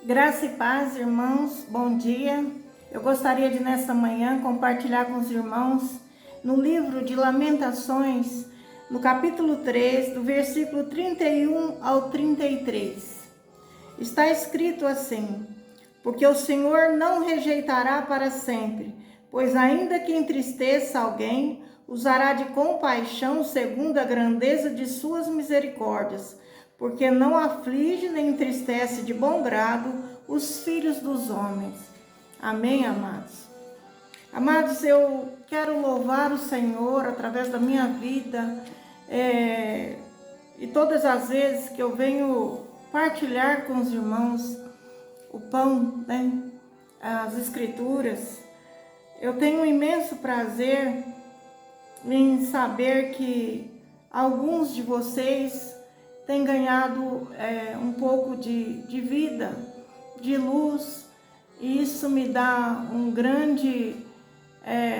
Graça e paz, irmãos, bom dia. Eu gostaria de, nesta manhã, compartilhar com os irmãos no livro de Lamentações, no capítulo 3, do versículo 31 ao 33. Está escrito assim: porque o Senhor não rejeitará para sempre, pois ainda que entristeça alguém, usará de compaixão segundo a grandeza de suas misericórdias, porque não aflige nem entristece de bom grado os filhos dos homens. Amém, amados? Amados, eu quero louvar o Senhor através da minha vida, e todas as vezes que eu venho partilhar com os irmãos o pão, né, as escrituras, eu tenho um imenso prazer em saber que alguns de vocês têm ganhado um pouco de vida, de luz, e isso me dá um grande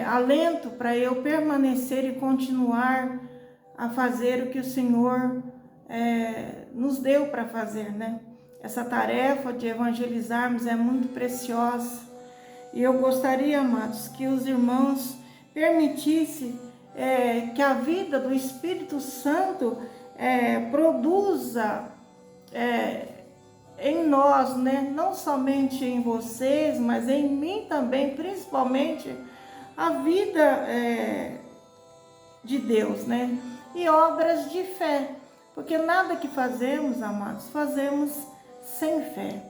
alento para eu permanecer e continuar a fazer o que o Senhor nos deu para fazer, né? Essa tarefa de evangelizarmos é muito preciosa, e eu gostaria, amados, que os irmãos permitissem que a vida do Espírito Santo produza em nós, né? Não somente em vocês, mas em mim também, principalmente, a vida de Deus, né? E obras de fé, porque nada que fazemos, amados, fazemos sem fé.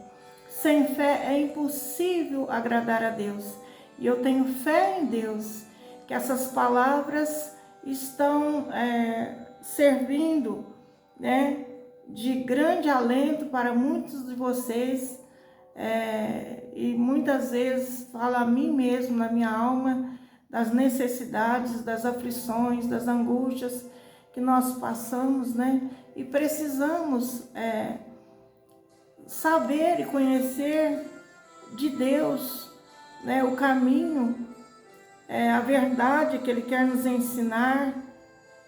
Sem fé é impossível agradar a Deus. E eu tenho fé em Deus, que essas palavras estão servindo, né, de grande alento para muitos de vocês, e muitas vezes fala a mim mesmo, na minha alma, das necessidades, das aflições, das angústias que nós passamos, né? E precisamos saber e conhecer de Deus, né, o caminho, a verdade que Ele quer nos ensinar.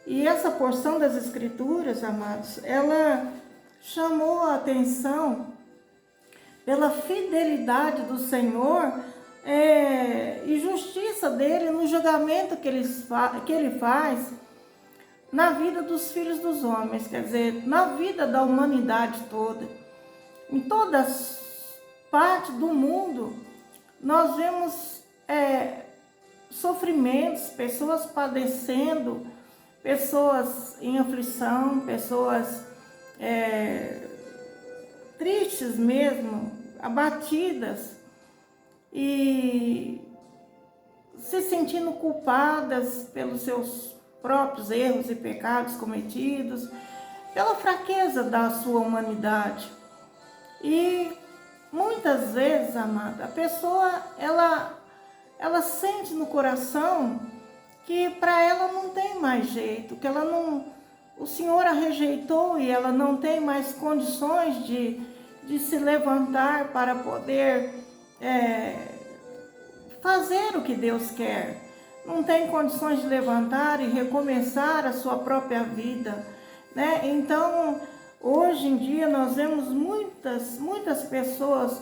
E essa porção das Escrituras, amados, ela chamou a atenção pela fidelidade do Senhor e justiça dele no julgamento que ele faz na vida dos filhos dos homens, quer dizer, na vida da humanidade toda. Em todas partes do mundo, nós vemos sofrimentos, pessoas padecendo, pessoas em aflição, pessoas tristes mesmo, abatidas e se sentindo culpadas pelos seus próprios erros e pecados cometidos, pela fraqueza da sua humanidade. E muitas vezes, amada, a pessoa ela sente no coração que para ela não tem mais jeito, que o Senhor a rejeitou e ela não tem mais condições de se levantar para poder fazer o que Deus quer. Não tem condições de levantar e recomeçar a sua própria vida, né? Então, hoje em dia nós vemos muitas pessoas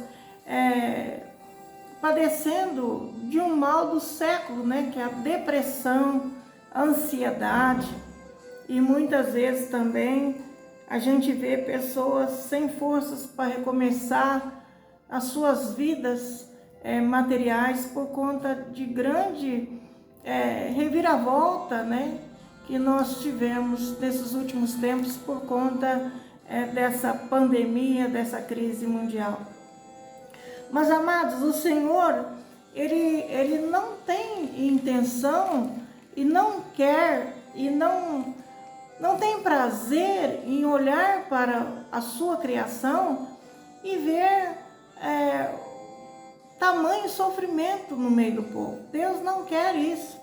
padecendo de um mal do século, né? Que é a depressão, a ansiedade, e muitas vezes também a gente vê pessoas sem forças para recomeçar as suas vidas materiais por conta de grande reviravolta, né? Que nós tivemos nesses últimos tempos por conta dessa pandemia, dessa crise mundial. Mas, amados, o Senhor, Ele não tem intenção e não quer e não tem prazer em olhar para a sua criação e ver tamanho sofrimento no meio do povo. Deus não quer isso.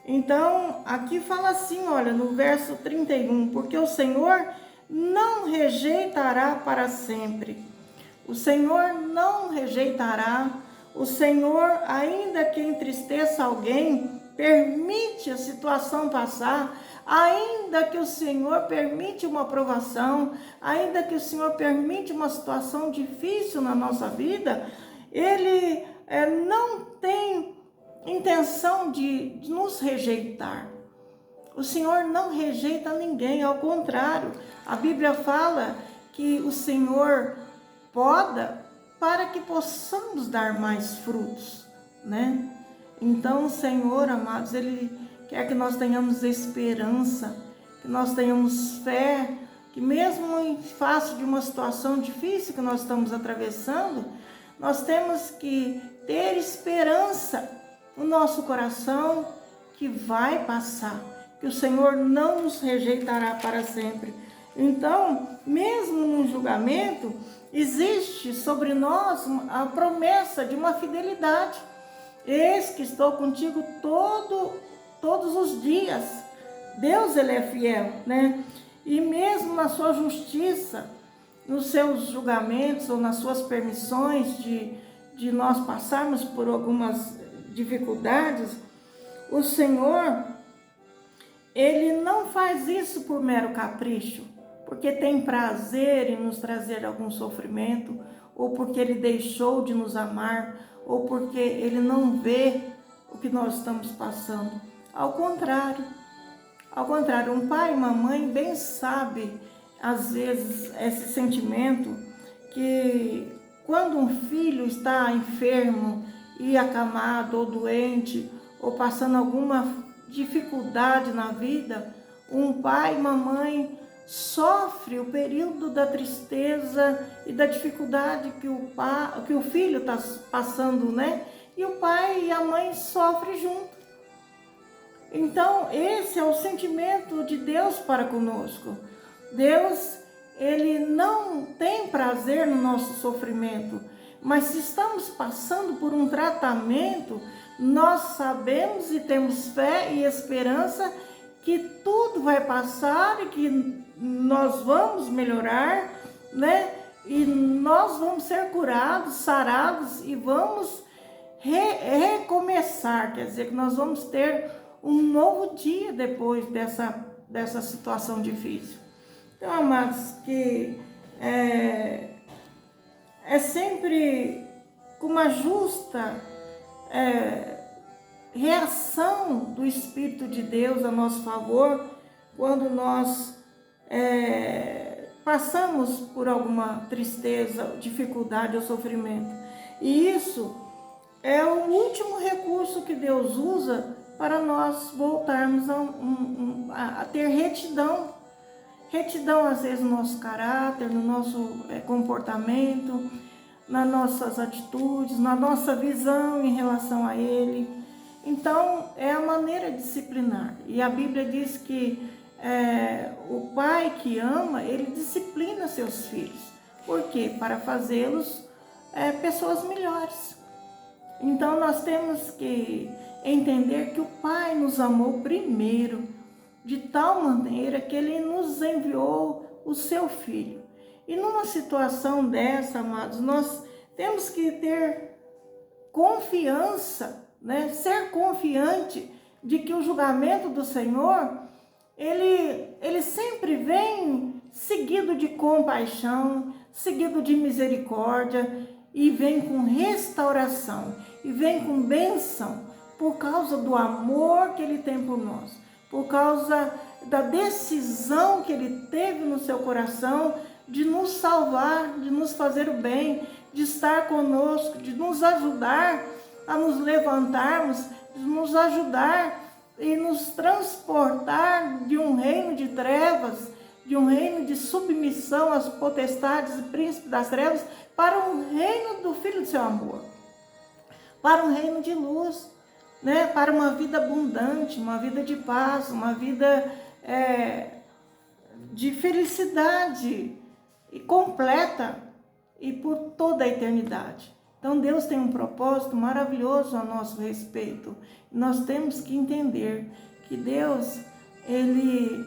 Então, aqui fala assim, olha, no verso 31, porque o Senhor não rejeitará para sempre. O Senhor não rejeitará. O Senhor, ainda que entristeça alguém, permite a situação passar, ainda que o Senhor permite uma provação, ainda que o Senhor permite uma situação difícil na nossa vida, Ele não tem intenção de nos rejeitar. O Senhor não rejeita ninguém, ao contrário, a Bíblia fala que o Senhor poda para que possamos dar mais frutos, né? Então, o Senhor, amados, Ele quer que nós tenhamos esperança, que nós tenhamos fé, que mesmo em face de uma situação difícil que nós estamos atravessando, nós temos que ter esperança no nosso coração que vai passar, que o Senhor não nos rejeitará para sempre. Então, mesmo no julgamento, existe sobre nós a promessa de uma fidelidade. Eis que estou contigo todos os dias. Deus, Ele é fiel, né? E mesmo na sua justiça, nos seus julgamentos ou nas suas permissões de nós passarmos por algumas dificuldades, o Senhor, Ele não faz isso por mero capricho, porque tem prazer em nos trazer algum sofrimento, ou porque Ele deixou de nos amar, ou porque Ele não vê o que nós estamos passando. Ao contrário, um pai e uma mãe bem sabe, às vezes, esse sentimento que quando um filho está enfermo e acamado ou doente, ou passando alguma dificuldade na vida, um pai e uma mãe sofre o período da tristeza e da dificuldade que o filho está passando, né? E o pai e a mãe sofrem junto. Então, esse é o sentimento de Deus para conosco. Deus, Ele não tem prazer no nosso sofrimento, mas se estamos passando por um tratamento, nós sabemos e temos fé e esperança que tudo vai passar e que nós vamos melhorar, né? E nós vamos ser curados, sarados e vamos recomeçar, quer dizer, que nós vamos ter um novo dia depois dessa situação difícil. Então, amados, que é sempre com uma justa reação do Espírito de Deus a nosso favor, quando nós passamos por alguma tristeza, dificuldade ou sofrimento. E isso é o último recurso que Deus usa para nós voltarmos a ter retidão. Retidão, às vezes, no nosso caráter, no nosso comportamento, nas nossas atitudes, na nossa visão em relação a Ele. Então, é a maneira disciplinar. E a Bíblia diz que o pai que ama, ele disciplina seus filhos. Por quê? Para fazê-los pessoas melhores. Então, nós temos que entender que o Pai nos amou primeiro, de tal maneira que Ele nos enviou o seu Filho. E numa situação dessa, amados, nós temos que ter confiança, né? Ser confiante de que o julgamento do Senhor, ele sempre vem seguido de compaixão, seguido de misericórdia, e vem com restauração, e vem com bênção, por causa do amor que Ele tem por nós, por causa da decisão que Ele teve no seu coração de nos salvar, de nos fazer o bem, de estar conosco, de nos ajudar a nos levantarmos, de nos ajudar e nos transportar de um reino de trevas, de um reino de submissão às potestades e príncipes das trevas, para um reino do Filho do seu amor, para um reino de luz, né? Para uma vida abundante, uma vida de paz, uma vida de felicidade e completa e por toda a eternidade. Então Deus tem um propósito maravilhoso a nosso respeito. Nós temos que entender que Deus, Ele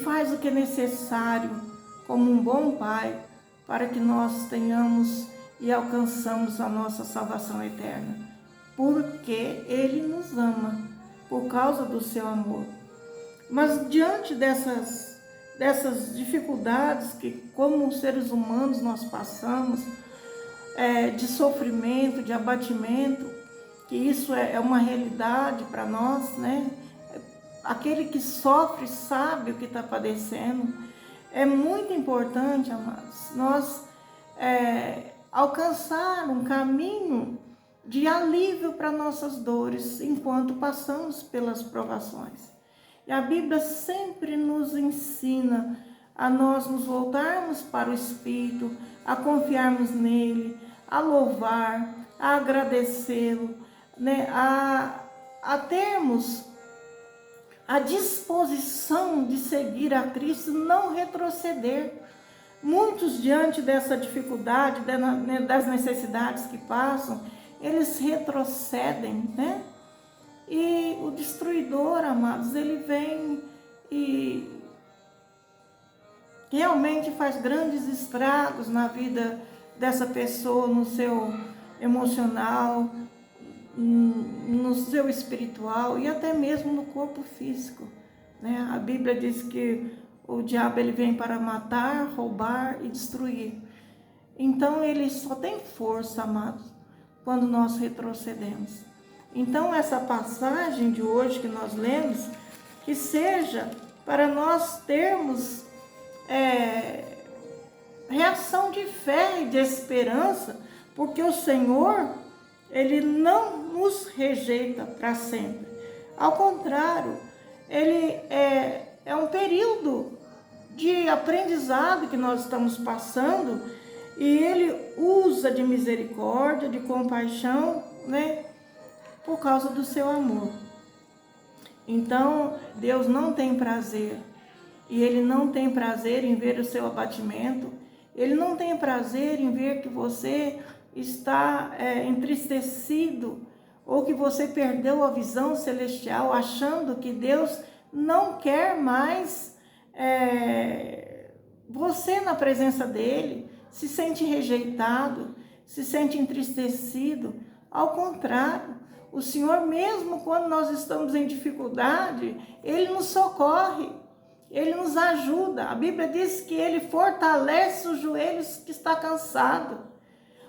faz o que é necessário como um bom Pai para que nós tenhamos e alcançamos a nossa salvação eterna. Porque Ele nos ama, por causa do seu amor. Mas diante dessas dificuldades que, como seres humanos, nós passamos, de sofrimento, de abatimento, que isso é uma realidade para nós, né? Aquele que sofre sabe o que está padecendo. É muito importante, amados, nós alcançar um caminho de alívio para nossas dores enquanto passamos pelas provações. E a Bíblia sempre nos ensina a nós nos voltarmos para o Espírito, a confiarmos nele, a louvar, a agradecê-lo, né? a termos a disposição de seguir a Cristo, não retroceder. Muitos, diante dessa dificuldade, das necessidades que passam, eles retrocedem, né? E o destruidor, amados, ele vem e realmente faz grandes estragos na vida dessa pessoa, no seu emocional, no seu espiritual e até mesmo no corpo físico, né? A Bíblia diz que o diabo ele vem para matar, roubar e destruir. Então ele só tem força, amados, quando nós retrocedemos. Então essa passagem de hoje que nós lemos, que seja para nós termos reação de fé e de esperança, porque o Senhor, ele não nos rejeita para sempre. Ao contrário, ele é um período de aprendizado que nós estamos passando e ele usa de misericórdia, de compaixão, né? Por causa do seu amor. Então, Deus não tem prazer, e ele não tem prazer em ver o seu abatimento, ele não tem prazer em ver que você está entristecido, ou que você perdeu a visão celestial, achando que Deus não quer mais você na presença dele, se sente rejeitado, se sente entristecido. Ao contrário, o Senhor, mesmo quando nós estamos em dificuldade, ele nos socorre, ele nos ajuda. A Bíblia diz que ele fortalece os joelhos que está cansado.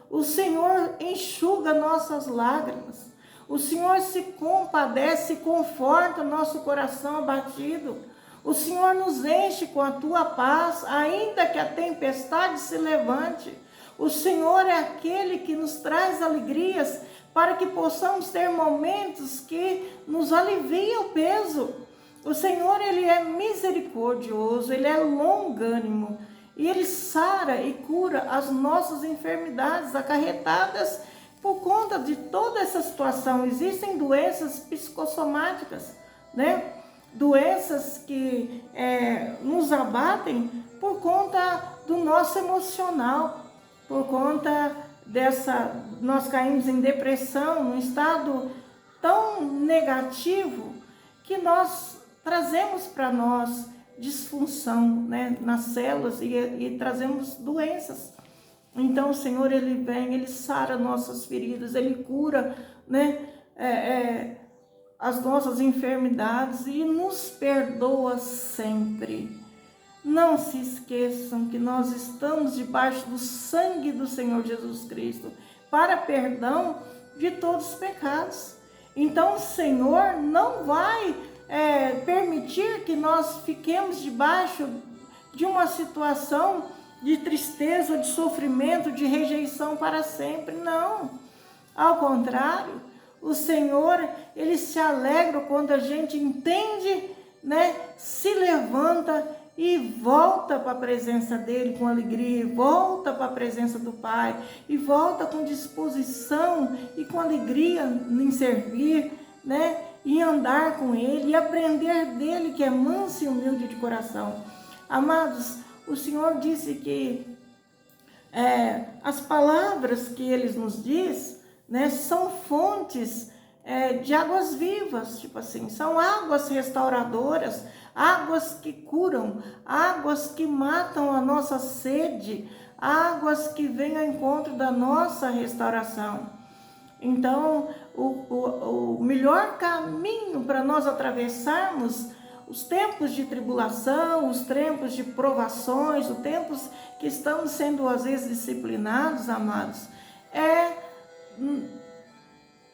O Senhor enxuga nossas lágrimas. O Senhor se compadece e conforta nosso coração abatido. O Senhor nos enche com a tua paz, ainda que a tempestade se levante. O Senhor é aquele que nos traz alegrias para que possamos ter momentos que nos aliviam o peso. O Senhor, ele é misericordioso, ele é longânimo e ele sara e cura as nossas enfermidades acarretadas por conta de toda essa situação. Existem doenças psicossomáticas, né? Doenças que nos abatem por conta do nosso emocional, por conta nós caímos em depressão, num estado tão negativo que nós trazemos para nós disfunção, né, nas células e trazemos doenças. Então o Senhor, ele vem, ele sara nossas feridas, ele cura, né, as nossas enfermidades e nos perdoa sempre. Não se esqueçam que nós estamos debaixo do sangue do Senhor Jesus Cristo para perdão de todos os pecados. Então o Senhor não vai permitir que nós fiquemos debaixo de uma situação de tristeza, de sofrimento, de rejeição para sempre. Não. Ao contrário, o Senhor, ele se alegra quando a gente entende, né, se levanta e volta para a presença dele com alegria, volta para a presença do Pai, e volta com disposição e com alegria em servir, né? E andar com ele, e aprender dele, que é manso e humilde de coração. Amados, o Senhor disse que as palavras que ele nos diz, né, são fontes de águas vivas, tipo assim, são águas restauradoras, águas que curam, águas que matam a nossa sede, águas que vêm ao encontro da nossa restauração. Então, o melhor caminho para nós atravessarmos os tempos de tribulação, os tempos de provações, os tempos que estamos sendo às vezes disciplinados, amados, é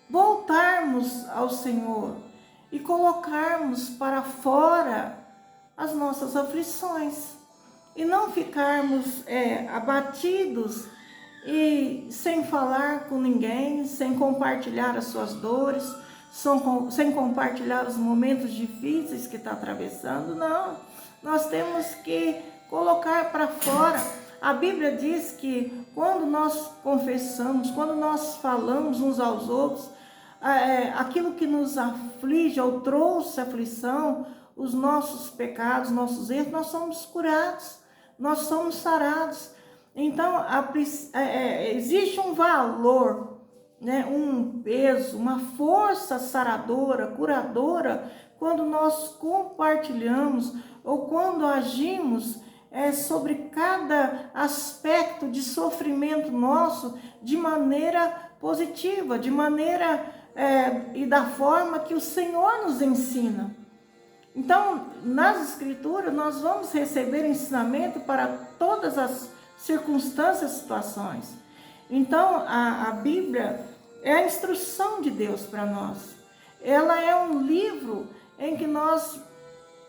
voltarmos ao Senhor e colocarmos para fora as nossas aflições e não ficarmos abatidos e sem falar com ninguém, sem compartilhar as suas dores, sem compartilhar os momentos difíceis que está atravessando. Não, nós temos que colocar para fora. A Bíblia diz que quando nós confessamos, quando nós falamos uns aos outros, aquilo que nos aflige ou trouxe aflição, os nossos pecados, nossos erros, nós somos curados, nós somos sarados. Então, existe um valor, né, um peso, uma força saradora, curadora, quando nós compartilhamos ou quando agimos sobre cada aspecto de sofrimento nosso de maneira positiva, de maneira e da forma que o Senhor nos ensina. Então, nas Escrituras, nós vamos receber ensinamento para todas as circunstâncias e situações. Então, a Bíblia é a instrução de Deus para nós. Ela é um livro em que nós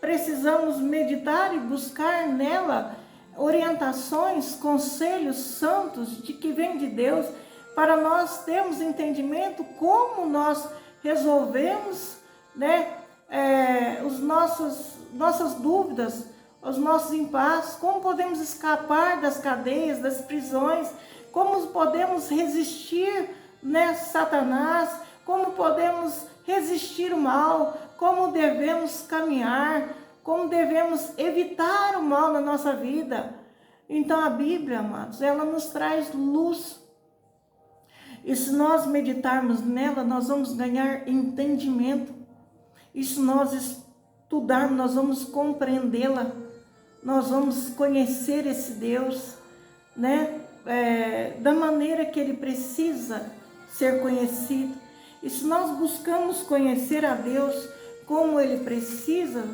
precisamos meditar e buscar nela orientações, conselhos santos de que vem de Deus, para nós termos entendimento como nós resolvemos, né, nossas dúvidas, os nossos impasses, como podemos escapar das cadeias, das prisões, como podemos resistir, né, Satanás, como podemos resistir o mal, como devemos caminhar, como devemos evitar o mal na nossa vida. Então a Bíblia, amados, ela nos traz luz. E se nós meditarmos nela, nós vamos ganhar entendimento. E se nós estudarmos, nós vamos compreendê-la. Nós vamos conhecer esse Deus, né? Da maneira que ele precisa ser conhecido. E se nós buscamos conhecer a Deus como ele precisa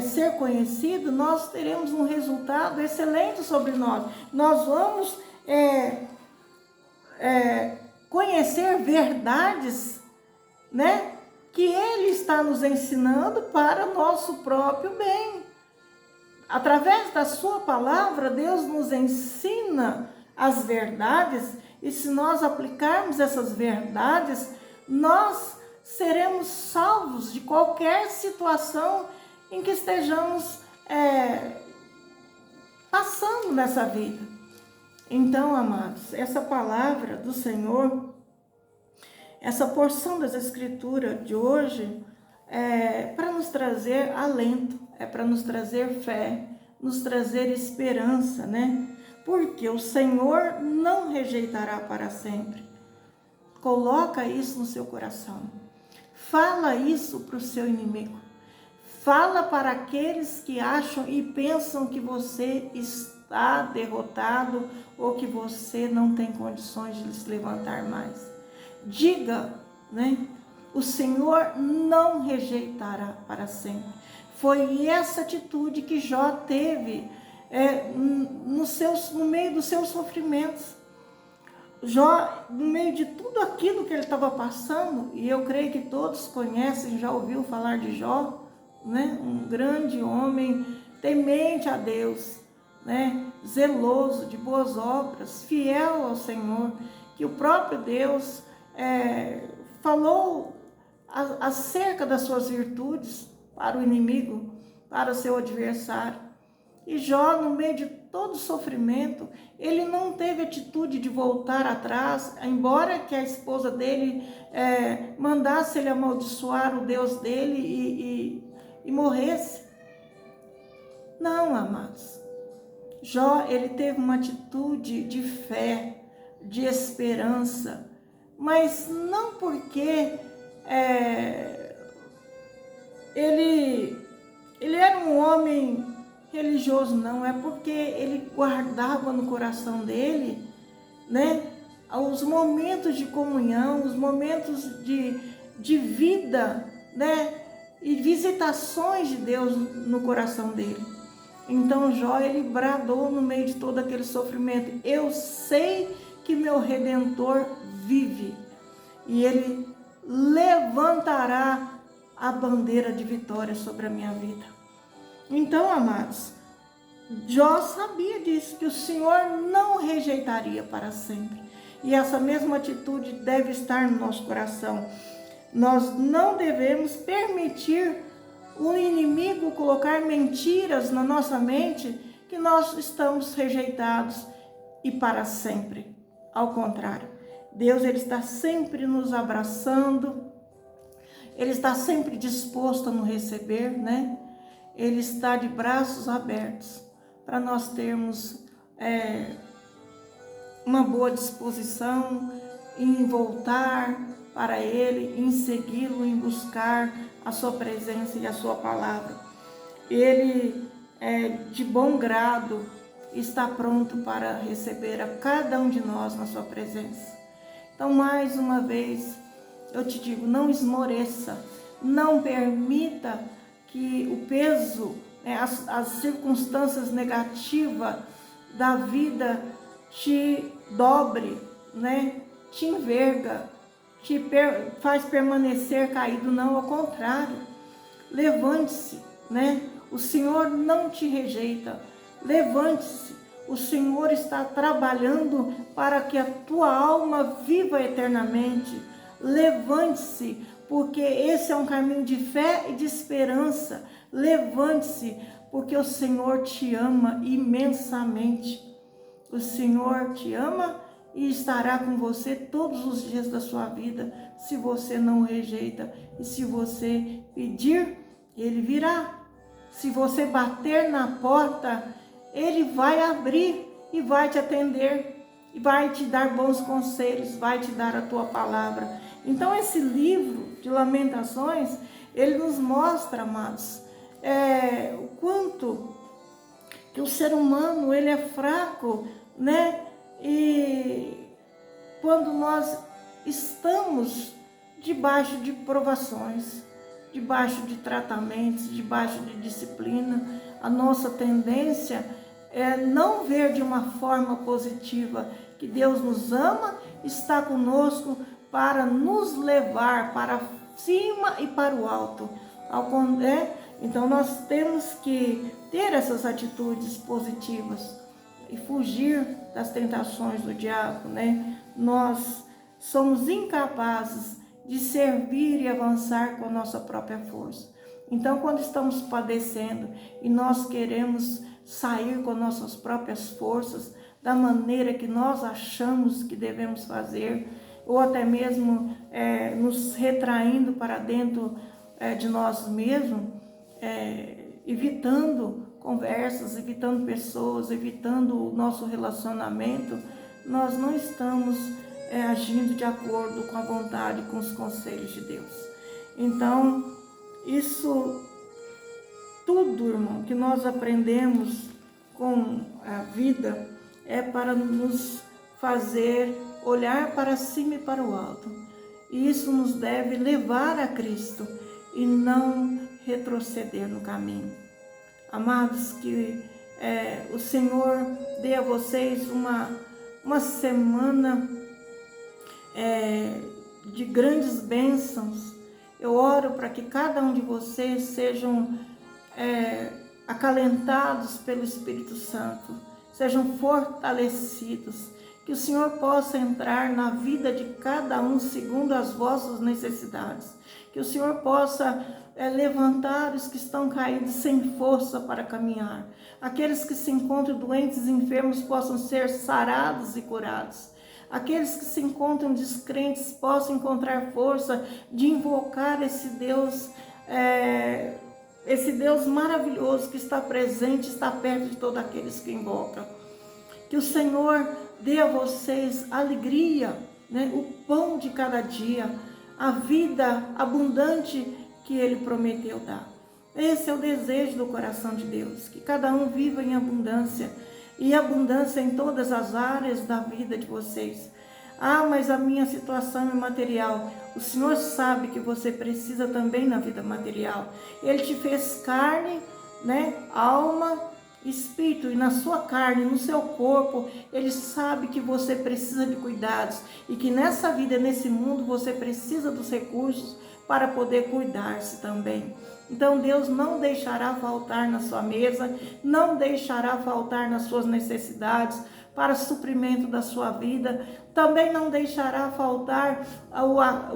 ser conhecido, nós teremos um resultado excelente sobre nós. Nós vamos conhecer verdades, né, que ele está nos ensinando para o nosso próprio bem. Através da sua palavra, Deus nos ensina as verdades, e se nós aplicarmos essas verdades, nós seremos salvos de qualquer situação em que estejamos passando nessa vida. Então, amados, essa palavra do Senhor, essa porção das Escrituras de hoje, é para nos trazer alento, é para nos trazer fé, nos trazer esperança, né? Porque o Senhor não rejeitará para sempre. Coloca isso no seu coração. Fala isso para o seu inimigo. Fala para aqueles que acham e pensam que você está derrotado ou que você não tem condições de se levantar mais. Diga, né? O Senhor não rejeitará para sempre. Foi essa atitude que Jó teve no meio dos seus sofrimentos. Jó, no meio de tudo aquilo que ele estava passando, e eu creio que todos conhecem, já ouviu falar de Jó, né? Um grande homem temente a Deus, né? Zeloso, de boas obras, fiel ao Senhor, que o próprio Deus falou acerca das suas virtudes para o inimigo, para o seu adversário. E Jó, no meio de todo o sofrimento, ele não teve atitude de voltar atrás, embora que a esposa dele mandasse ele amaldiçoar o Deus dele e morresse. Não, amados. Jó, ele teve uma atitude de fé, de esperança, mas não porque ele era um homem religioso, não, é porque ele guardava no coração dele, né, os momentos de comunhão, os momentos de vida, né, e visitações de Deus no coração dele. Então Jó, ele bradou no meio de todo aquele sofrimento: eu sei que meu Redentor vive, e ele levantará a bandeira de vitória sobre a minha vida. Então, amados, Jó sabia disso, que o Senhor não rejeitaria para sempre. E essa mesma atitude deve estar no nosso coração. Nós não devemos permitir o inimigo colocar mentiras na nossa mente que nós estamos rejeitados e para sempre. Ao contrário, Deus, ele está sempre nos abraçando, ele está sempre disposto a nos receber, né? Ele está de braços abertos para nós termos uma boa disposição em voltar para Ele, em segui-lo, em buscar a sua presença e a sua palavra. Ele, de bom grado, está pronto para receber a cada um de nós na sua presença. Então, mais uma vez, eu te digo, não esmoreça, não permita que o peso, as circunstâncias negativas da vida te dobre, né? Te enverga, te faz permanecer caído. Não, ao contrário, levante-se, né? O Senhor não te rejeita, levante-se. O Senhor está trabalhando para que a tua alma viva eternamente. Levante-se, porque esse é um caminho de fé e de esperança. Levante-se, porque o Senhor te ama imensamente. O Senhor te ama e estará com você todos os dias da sua vida, se você não o rejeita. E se você pedir, Ele virá. Se você bater na porta, Ele vai abrir e vai te atender, e vai te dar bons conselhos, vai te dar a tua palavra. Então esse livro de Lamentações, ele nos mostra, amados, o quanto que o ser humano, ele é fraco, né? E quando nós estamos debaixo de provações, debaixo de tratamentos, debaixo de disciplina, a nossa tendência é não ver de uma forma positiva que Deus nos ama, está conosco para nos levar para cima e para o alto. Então nós temos que ter essas atitudes positivas e fugir das tentações do diabo, né? Nós somos incapazes de servir e avançar com a nossa própria força. Então, quando estamos padecendo e nós queremos sair com nossas próprias forças, da maneira que nós achamos que devemos fazer, ou até mesmo nos retraindo para dentro de nós mesmos, evitando conversas, evitando pessoas, evitando o nosso relacionamento, nós não estamos agindo de acordo com a vontade, com os conselhos de Deus. Então, isso tudo, irmão, que nós aprendemos com a vida é para nos fazer olhar para cima e para o alto. E isso nos deve levar a Cristo e não retroceder no caminho. Amados, que o Senhor dê a vocês uma semana de grandes bênçãos. Eu oro para que cada um de vocês sejam acalentados pelo Espírito Santo, sejam fortalecidos, que o Senhor possa entrar na vida de cada um segundo as vossas necessidades, que o Senhor possa levantar os que estão caídos sem força para caminhar, aqueles que se encontram doentes e enfermos possam ser sarados e curados, aqueles que se encontram descrentes possam encontrar força de invocar esse Deus maravilhoso que está presente, está perto de todos aqueles que invocam. Que o Senhor dê a vocês alegria, né? O pão de cada dia, a vida abundante que Ele prometeu dar. Esse é o desejo do coração de Deus, que cada um viva em abundância, e abundância em todas as áreas da vida de vocês. Ah, mas a minha situação é material. O Senhor sabe que você precisa também na vida material. Ele te fez carne, né? Alma, espírito, e na sua carne, no seu corpo, Ele sabe que você precisa de cuidados e que nessa vida, nesse mundo, você precisa dos recursos para poder cuidar-se também. Então Deus não deixará faltar na sua mesa, não deixará faltar nas suas necessidades, para suprimento da sua vida, também não deixará faltar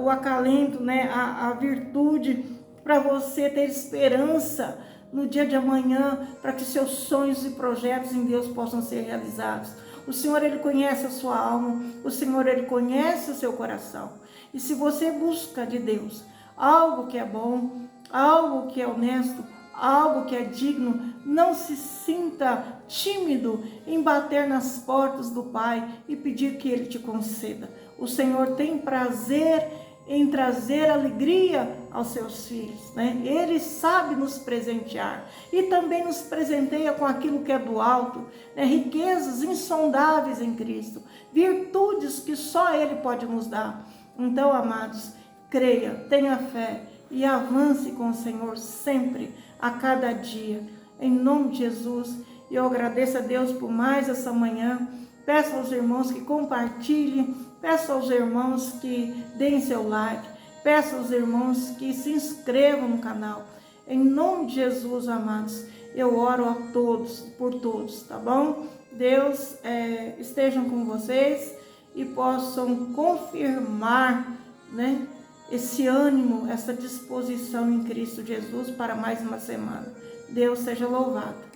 o acalento, né? a virtude para você ter esperança no dia de amanhã, para que seus sonhos e projetos em Deus possam ser realizados. O Senhor, Ele conhece a sua alma, o Senhor, Ele conhece o seu coração. E se você busca de Deus algo que é bom, algo que é honesto, algo que é digno, não se sinta tímido em bater nas portas do Pai e pedir que Ele te conceda. O Senhor tem prazer em trazer alegria aos seus filhos, né? Ele sabe nos presentear e também nos presenteia com aquilo que é do alto, né? Riquezas insondáveis em Cristo, virtudes que só Ele pode nos dar. Então, amados, creia, tenha fé e avance com o Senhor sempre, a cada dia, em nome de Jesus. E eu agradeço a Deus por mais essa manhã. Peço aos irmãos que compartilhem, peço aos irmãos que deem seu like, peço aos irmãos que se inscrevam no canal. Em nome de Jesus, amados, eu oro a todos, por todos, tá bom? Deus estejam com vocês e possam confirmar, né, esse ânimo, essa disposição em Cristo Jesus para mais uma semana. Deus seja louvado.